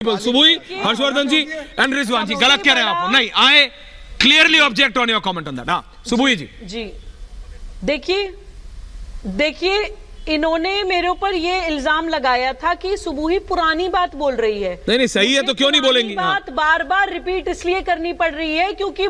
सुबुई, हर्षवर्धन जी and Rizwan जी गलत कह रहे हैं आप। नहीं, I clearly object on your comment on that. हाँ सुबुई जी देखिए इन्होंने मेरे ऊपर ये इल्जाम लगाया था कि सुबुही पुरानी बात बोल रही है। नहीं सही है तो क्यों नहीं बोलेंगी? बात बार बार रिपीट इसलिए करनी पड़ रही है क्योंकि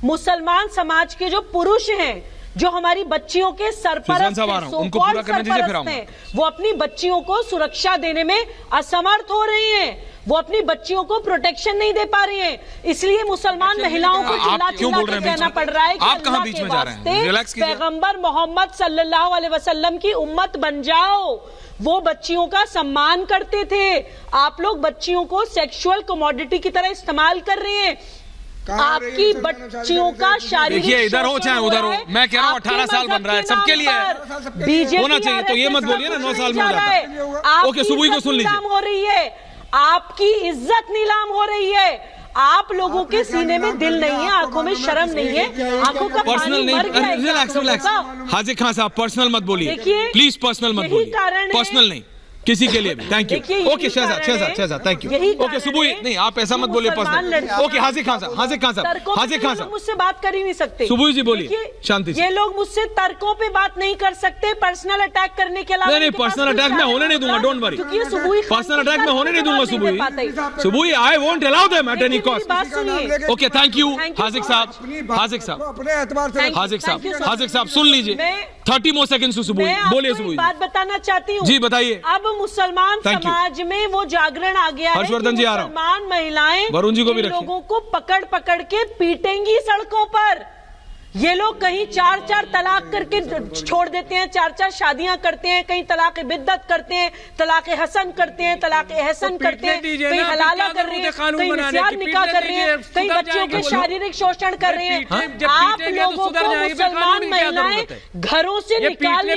मुसलमान समाज के जो पुरुष हैं, जो हमारी बच्चियों के सरपरस्त हैं, वो अपनी बच्चियों को सुरक्षा देने में असमर्थ हो रहे हैं। वो अपनी बच्चियों को प्रोटेक्शन नहीं दे पा रहे हैं, इसलिए मुसलमान महिलाओं को चिल्ला चिल्ला के कहना पड़ रहा है कि आप कहां बीच में जा रहे हैं? रिलैक्स कीजिए। पैगंबर मोहम्मद सल्लल्लाहु अलैहि वसल्लम की उम्मत बन जाओ। वो बच्चियों का सम्मान करते थे, आप लोग बच्चियों को सेक्सुअल कमोडिटी की तरह इस्तेमाल कर रहे हैं। आपकी बच्चियों का शारीरिक, देखिए इधर हो चाहे उधर हो, मैं कह रहा हूँ 18 साल बन रहा है, सबके लिए है, होना चाहिए। तो ये मत बोलिए ना 9 साल में हो जाता है। ओके सुबुई को सुन लीजिए। हो रही है, आपकी इज्जत नीलाम हो रही है। आप लोगों के सीने में दिल नहीं है, आंखों में शर्म नहीं है, आंखों का पर्सनल नहीं। रिलैक्स हाजिर खान साहब, पर्सनल मत बोलिए प्लीज, पर्सनल मत बोलिए, पर्सनल नहीं किसी के लिए भी। Thank you. Okay Shahzad thank you. Okay Subui, नहीं आप ऐसा मत बोलिए पर्सनल। ओके हाजिर खान साहब मुझसे बात कर ही नहीं सकते। सुबुई जी बोलिए शांति से। ये लोग मुझसे तर्कों पे बात नहीं कर सकते, पर्सनल अटैक करने के अलावा। नहीं पर्सनल अटैक मैं होने नहीं दूंगा, डोंट वरी। पर्सनल अटैक मैं होने नहीं दूंगा Subui, I won't allow them at any cost. Okay thank you हाजिर साहब सुन लीजिए 30 मोर सेकंड्स। सुबुई बोलिए। सुबुई बात बताना चाहती हूँ जी, बताइए। अब मुसलमान समाज में वो जागरण आ गया है। हर्षवर्धन जी आ रहा हूं। मुसलमान महिलाएं वरुण जी को भी रखिए, लोगों को पकड़ पकड़ के पीटेंगी सड़कों पर। ये लोग कहीं 4 तलाक करके छोड़ देते हैं, 4 शादियां करते हैं, कहीं तलाक बिद्दत करते हैं, तलाक हसन करते हैं, तलाक एहसन करते हैं, कहीं हलाला कर रहे हैं, कहीं निस्यान निकाह कर रहे हैं, कहीं बच्चों के शारीरिक शोषण कर रहे हैं। आप लोगों को मुसलमान महिलाएं घरों से निकाल के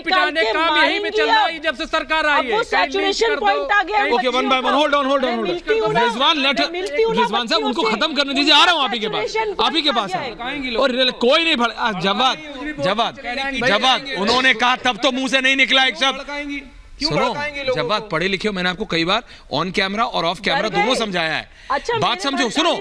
मारेंगी जब से सरकार आई है। वो सैचुरेशन पॉइंट आ गया। Okay one by one, hold on Rizwan साहब उनको खत्म करने दीजिए। आ रहा हूँ आप ही के पास और कोई नहीं। जवाद उन्होंने कहा तब तो मुंह से नहीं निकला एक शब्द। सुनो जवाद पढ़े लिखे हो, मैंने आपको कई बार ऑन कैमरा और ऑफ कैमरा दोनों समझाया है। अच्छा, बात समझो। सुनो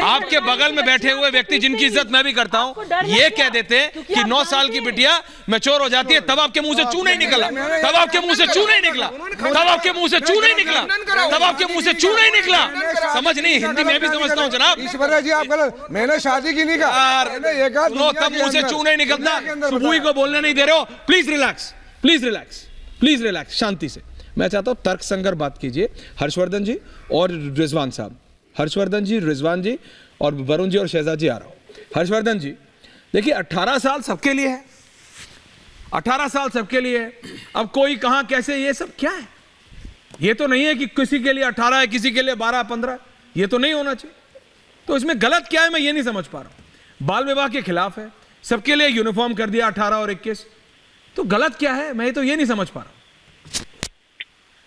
आपके बगल में बैठे हुए व्यक्ति जिनकी इज्जत मैं भी करता हूँ, ये कह देते कि 9 साल की बिटिया मैच्योर हो जाती है, तब आपके मुंह से चू नहीं निकला, तब आपके मुंह से चू नहीं निकला, तब आपके मुंह से चू नहीं निकला, तब आपके मुंह से चू नहीं निकला। समझ नहीं, हिंदी में भी समझता हूँ जनाब। ईश्वर जी आप गलत, मैंने शादी की नहीं कहा, तब मुंह से चू नहीं निकलता। सुबुई को बोलने नहीं दे रहे हो। प्लीज रिलैक्स शांति से। मैं चाहता हूं तर्कसंगत बात कीजिए। हर्षवर्धन जी और रिजवान साहब, हर्षवर्धन जी, रिजवान जी और वरुण जी और शहजाद जी आ रहा हूं। हर्षवर्धन जी देखिए 18 साल सबके लिए है, 18 साल सबके लिए है। अब कोई कहां कैसे, ये सब क्या है? ये तो नहीं है कि किसी के लिए 18 है, किसी के लिए 12-15, ये तो नहीं होना चाहिए। तो इसमें गलत क्या है मैं ये नहीं समझ पा रहा हूं। बाल विवाह के खिलाफ है, सबके लिए यूनिफॉर्म कर दिया 18 और 21, तो गलत क्या है मैं तो ये नहीं समझ पा रहा हूं।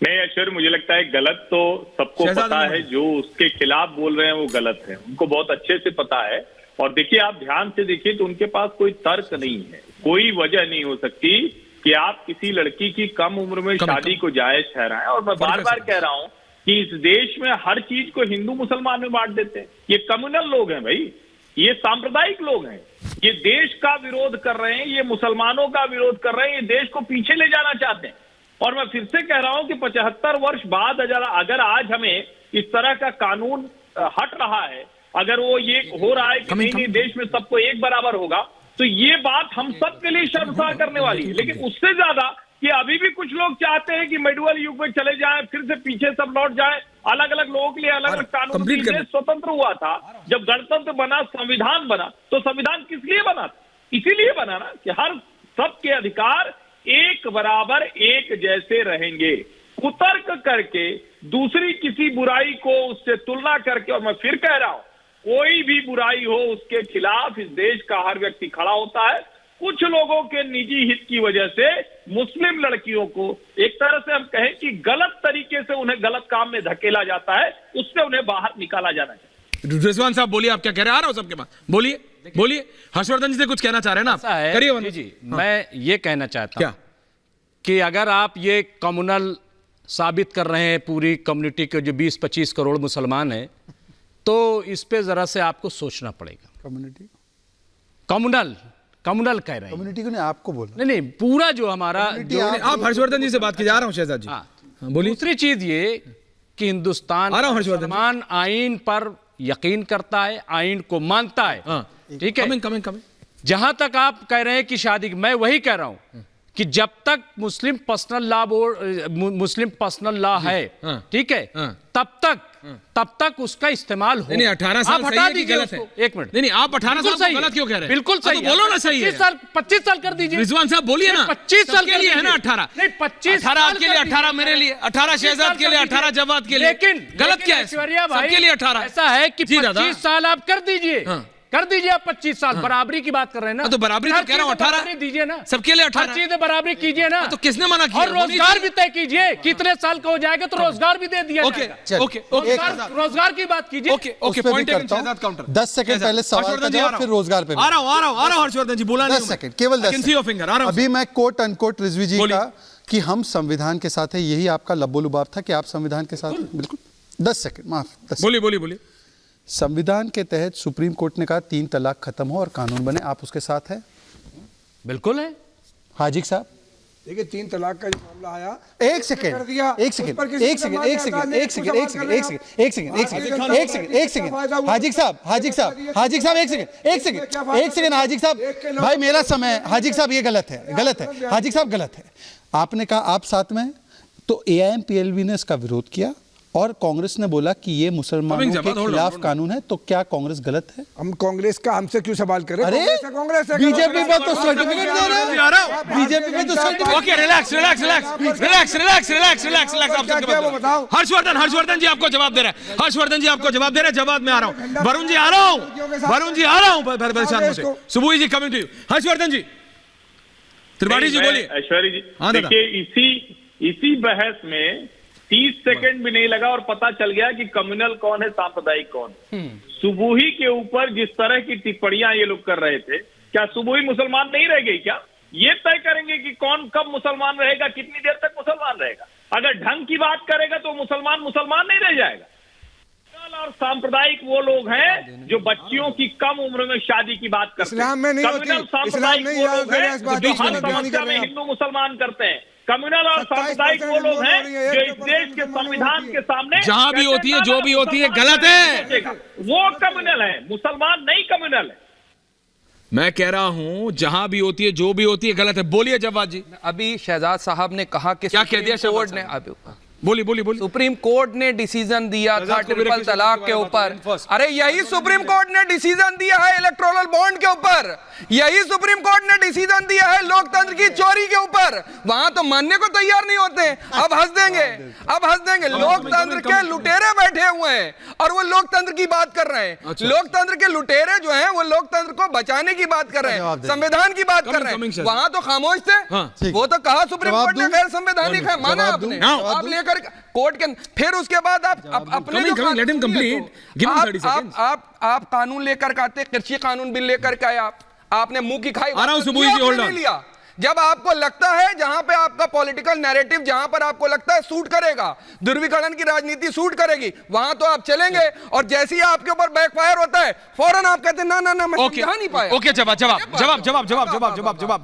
नहीं अशर, मुझे लगता है गलत तो सबको पता है, जो उसके खिलाफ बोल रहे हैं वो गलत है, उनको बहुत अच्छे से पता है। और देखिए आप ध्यान से देखिए तो उनके पास कोई तर्क नहीं है, कोई वजह नहीं हो सकती कि आप किसी लड़की की कम उम्र में शादी को जायज ठहराएं। और मैं बार बार कह रहा हूं कि इस देश में हर चीज को हिंदू मुसलमान में बांट देते हैं। ये कम्युनल लोग हैं भाई, ये सांप्रदायिक लोग हैं, ये देश का विरोध कर रहे हैं, ये मुसलमानों का विरोध कर रहे हैं, ये देश को पीछे ले जाना चाहते हैं। और मैं फिर से कह रहा हूं कि 75 वर्ष बाद अगर आज हमें इस तरह का कानून हट रहा है, अगर वो ये हो रहा है कि नहीं देश में सबको एक बराबर होगा, तो ये बात हम सब के लिए शर्मसार करने वाली है। लेकिन उससे ज्यादा कि अभी भी कुछ लोग चाहते हैं कि मेडुअल युग में चले जाएं, फिर से पीछे सब लौट जाएं, अलग अलग लोगों के लिए अलग अलग कानून। देश स्वतंत्र हुआ था, जब गणतंत्र बना, संविधान बना, तो संविधान किस लिए बना? इसीलिए बना ना कि हर सबके अधिकार एक बराबर एक जैसे रहेंगे। कुतर्क करके दूसरी किसी बुराई को उससे तुलना करके, और मैं फिर कह रहा हूं कोई भी बुराई हो उसके खिलाफ इस देश का हर व्यक्ति खड़ा होता है। कुछ लोगों के निजी हित की वजह से मुस्लिम लड़कियों को एक तरह से हम कहें कि गलत तरीके से उन्हें गलत काम में धकेला जाता है, उससे उन्हें बाहर निकाला जाना चाहिए। रिजवान साहब बोलिए, आप क्या कह रहे हैं? आ रहा हूं सबके पास, बोलिए। हर्षवर्धन जी से कुछ कहना चाह रहे हैं ना, करिए। जी मैं ये कहना चाहता हूं कि अगर आप ये कम्युनल साबित कर रहे हैं पूरी कम्युनिटी के जो 20-25 करोड़ मुसलमान हैं, तो इस पे ज़रा से आपको सोचना पड़ेगा। कम्युनिटी कम्युनल कह रहे हैं, कम्युनिटी को नहीं, आपको बोलना। नहीं पूरा जो हमारा आप हर्षवर्धन जी से बात कीजिए। आ रहा हूँ शहजाद जी। हाँ, बोलिए। दूसरी चीज ये कि हिंदुस्तान आ रहा हूं हर्षवर्धन जी। मुसलमान आइन पर यकीन करता है, आइन को मानता है, हाँ, ठीक है। कमिंग। जहां तक आप कह रहे हैं कि शादी, मैं वही कह रहा हूं कि जब तक मुस्लिम पर्सनल लॉ है, हाँ, ठीक है, हाँ, तब तक उसका इस्तेमाल हो। नहीं 18 साल आप सही हटा है कि दीजिए गलत है? उसको। एक मिनट, नहीं आप 18 साल को गलत क्यों कह रहे हैं? बिल्कुल सही तो बोलो ना सही है। 25 साल कर दीजिए। रिजवान साहब बोलिए ना। 25 साल के लिए है ना 18? नहीं 25 18 आपके लिए, 18 मेरे लिए, 18 शहजाद के लिए, 18 जवाद के लिए। लेकिन गलत क्या है? ऐश्वर्या भाई, सबके लिए 18 ऐसा है कि जी दादा। 25 साल आप कर दीजिए। हाँ। कर दीजिए आप 25 साल, बराबरी की बात कर रहे हैं ना। तो बराबरी तो हर कह रहा हूं, चीज़ में 18 बराबरी दीजिए ना, सबके लिए 18। हर चीज में बराबरी कीजिए ना। तो किसने मना किया? और रोजगार भी तय कीजिए, कितने साल का हो जाएगा तो रोजगार भी दे दिया ओके जाएगा। ओके रोजगार की बात कीजिए। ओके उस पे भी पॉइंट करता हूं। शहजाद काउंटर 10 सेकंड पहले सवाल का जवाब, फिर रोजगार पे भी। आ रहा हूं हर्षवर्धन जी, बोला 10 सेकंड, केवल 10 सेकंड। आ रहा हूं। अभी मैं कोट अनकोट रिजवी जी बोलिए। का कि हम संविधान के साथ है, यही आपका लब्बो-लुबाब था कि आप संविधान के साथ हैं। बिल्कुल 10 सेकंड, माफ 10। बोलिए। संविधान के तहत सुप्रीम कोर्ट ने कहा 3 तलाक खत्म हो और कानून बने, आप उसके साथ हैं? बिल्कुल है। हाजिक साहब, देखिए 3 तलाक का जो मामला आया, एक सेकंड हाजिक साहब, भाई मेरा समय, हाजिक साहब ये गलत है, हाजिक साहब गलत है। आपने कहा आप साथ में हैं, तो AIMPLB ने इसका विरोध किया और कांग्रेस ने बोला कि ये मुसलमानों के खिलाफ कानून है, तो क्या कांग्रेस गलत है? हम कांग्रेस का हमसे क्यों सवाल करें? अरे कांग्रेस है, बीजेपी में तो सर्टिफिकेट दे रहे हैं, बीजेपी में तो सर्टिफिकेट। Okay relax. वो बताओ। हर्षवर्धन जी आपको जवाब दे रहे हैं। जवाब में आ रहा हूं। वरुण जी आ रहा हूं। परेशान मुझे। सुबुह जी कमिंग टू यू। हर्षवर्धन जी, त्रिपाठी जी बोलिए। ऐश्वर्या जी, हाँ, दादा। देखिए इसी बहस में 30 सेकंड भी नहीं लगा और पता चल गया कि कम्युनल कौन है, सांप्रदायिक कौन। सुबुही के ऊपर जिस तरह की टिप्पणियां ये लोग कर रहे थे, क्या सुबुही मुसलमान नहीं रह गई क्या? ये तय करेंगे कि कौन कब मुसलमान रहेगा, कितनी देर तक मुसलमान रहेगा। अगर ढंग की बात करेगा तो मुसलमान नहीं रह जाएगा। और सांप्रदायिक वो लोग हैं जो बच्चियों की कम उम्र में शादी की बात करते हैं। इस्लाम में नहीं होती। सांप्रदायिक वो लोग हैं जो हर समस्या में हिंदू मुसलमान करते हैं। कम्युनल और सांप्रदायिक वो लोग हैं जो इस देश के संविधान के सामने जहां भी होती है, जो भी होती है, गलत है। वो कम्युनल है, मुसलमान नहीं कम्युनल है। मैं कह रहा हूं जहां भी होती है, जो भी होती है, गलत है। बोलिए जवाब जी। अभी शहजाद साहब ने कहा कि क्या कह दिया सुप्रीम कोर्ट शहजाद ने बोलिए। सुप्रीम कोर्ट ने डिसीजन दिया था ट्रिपल तलाक के ऊपर। अरे यही सुप्रीम कोर्ट ने डिसीजन दिया है इलेक्टोरल बॉन्ड के ऊपर, यही सुप्रीम कोर्ट ने डिसीजन दिया है लोकतंत्र की चोरी के ऊपर। वहां तो मानने को तैयार नहीं होते। अब हंस देंगे। लोकतंत्र के लुटेरे बैठे हुए हैं और वो लोकतंत्र की बात कर रहे हैं। लोकतंत्र के लुटेरे जो हैं वो लोकतंत्र को बचाने की बात कर रहे हैं, संविधान की बात कर रहे हैं। वहां तो खामोश थे। वो तो कहा सुप्रीम कोर्ट ने गैर संवैधानिक है, माना आपने। आप लेकर कोर्ट के, फिर उसके बाद आप अपने आप कानून लेकर के आते, कृषि कानून बिल लेकर के आए, आपने मुंह की खाई लिया। जब आपको लगता है जहां पे आपका पॉलिटिकल नैरेटिव, जहां पर आपको लगता है सूट करेगा, ध्रुवीकरण की राजनीति सूट करेगी, वहां तो आप चलेंगे। और जैसे ही आपके ऊपर बैकफायर होता है, फौरन आप कहते हैं ना मैं समझा नहीं पाया। ओके जवाब